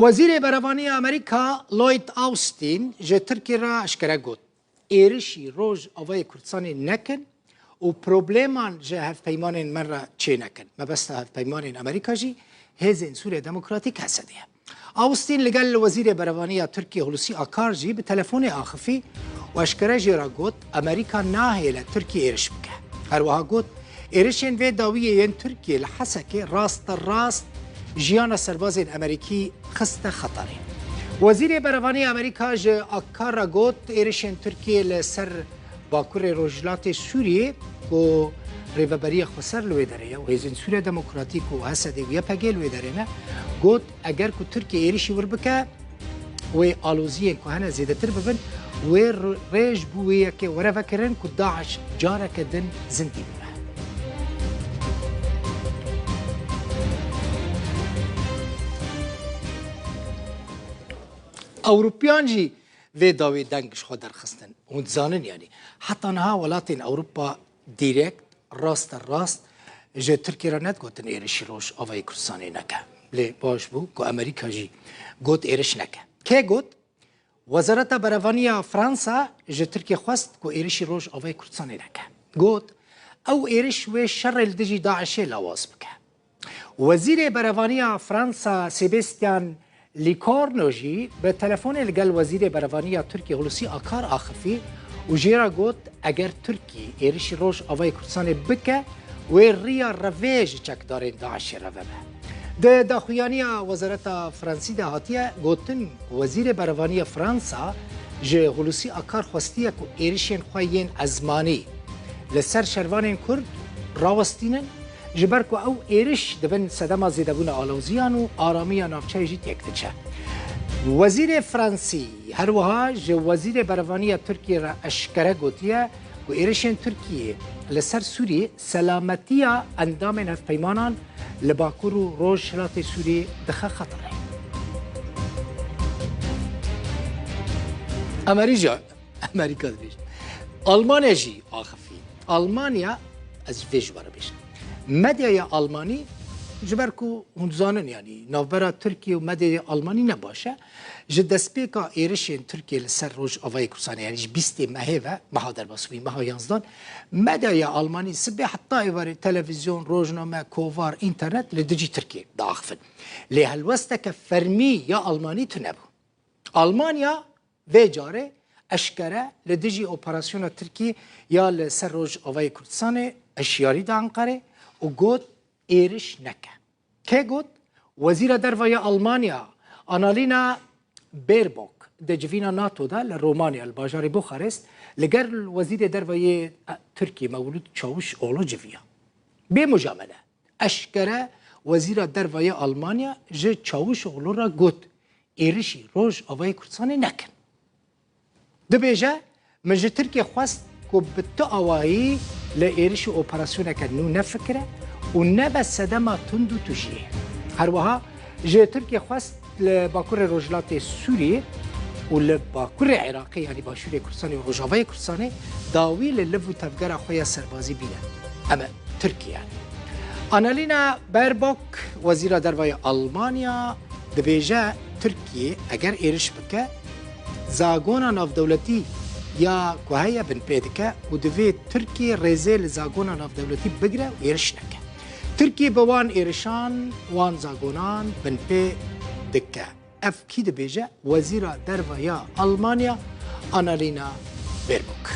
وزیر برابانی امریکا لوید آوستین جه ترکی را اشکره گوت ایرشی روز آوای کردستان نکن و پروبلیمان جه هف پیمان من را چه نکن مبسته هف پیمان امریکا جی هزین سوریه دموکراتیک هستیه آوستین لگل وزیر برابانی ترکی هلوسی آکار جی به تلفون آخفی و اشکره جی را گوت امریکا ناهیل ترکی ایرش بکه هر وها گوت ایرشین و داویه ین ترکی لحسکه راست جیان سربازین امریکی خسته خطره وزیر برابانی امریکا جه آکار را گوت ایرشین ترکیه لسر باکور روجلات سوریه و ریوبری خسر لوی داره و هزین سوریه دموکراتیک و حسدی و یپگه لوی داره نه گوت اگر که ترکیه ایرشی ور بکه و آلوزیه که هنه زیده تر ببن و ریج بویه که وره فکرن که داعش جاره کدن زندی ببن اوروپیان جی و داوی دنگش خود درخستن و زانن یعنی حتی نها ولاتین اوروپا دیرکت راست جه ترکی را ند گوتن ایرشی روش آوای کردستانی نکه لی باش بو که امریکا جی گوت ایرش نکه که گوت وزارت برابانی فرانسا جه ترکی خواست که ایرشی روش آوای کردستانی نکه گوت او ایرش و شر الدجی داعشی لواز بکه وزیر برابانی فرانسا سیبستیان لیکارنوژی به تلفن لگل وزیر برابانی ترکی هلوسی آکار آخفی و جیرا گوت اگر ترکی ایرشی روش آوای کردستان بکه و ریا رویج چک دارین داعشی روه ده داخویانی وزارت فرانسی ده هاتیه گوتن وزیر برابانی فرانسا جه هلوسی آکار خواستیه که ایرشین خواهین ازمانی لسر شروان کرد راوستینن جبر کو او ایرش دبن صدما زیدبون آلوزیان و آرامی نافچه جی تکتچه وزیر فرانسی هر وها جو وزیر برابانی ترکیه را اشکره گوتیه و ایرشین ترکیه لسر سوریه سلامتی اندام هف پیمانان لباکور و روش شلات سوریه دخه خطره امریکا دبیش آلمانیا جی آخفی آلمانیا از ویج باره بیش مدیای آلمانی جبر کو هنزانن یعنی نوبرا ترکیه و مدیای آلمانی نباشه جه دسپیکا ایرشین ترکیه لسر روش آوای کردستان یعنی 20 ماه و ماه در باسوی ماه 11 مدیای آلمانی سبی حتی ایواری تلویزیون روزنامه کووار اینترنت لدجی ترکیه داخفن لی هلوسته فرمی یا آلمانی تنبو آلمانیا و جاره اشکره لدجی اپراسیون ترکیه یا لسر روش آوای کردستان اشیاری دا انقره و گوت ایرش نکه که گوت وزیر دروای آلمانیا آنالینا بیربوک ده جوینا ناتو ده لرومانیا الباجار بوخارست لگر وزیر دروای ترکی مولود چاوش اولو جویا به مجامله اشکره وزیر دروای آلمانیا جه چاوش اولو را گوت ایرشی روش آوای کردستان نکن ده بیجه مجه ترکی خواست که بتو آوایی لإيرش أوبراسيون كانوا نفكره ونبى السدامة تندو تجيه هروها جه تركيا خواست لباكور الرجلات السوري ولباكور العراقي يعني باشوري كردستاني ورجافي كردستاني داوي للفو تفجر خويا سربازي بينا أما تركيا يعني أنالينا بيربوك وزير دروي ألمانيا دبيجا تركيا أجر إيرش بكا زاغونا ناف دولتي یا کوهیا بن پیدکه و دوی ترکیه رزل زاگونا ناف دولتی بگره و ایرش نکه ترکیه بوان ایرشان وان زاگونان بن پیدکه اف کی دبیجه وزیر درویا آلمانیا آنالینا بیربوک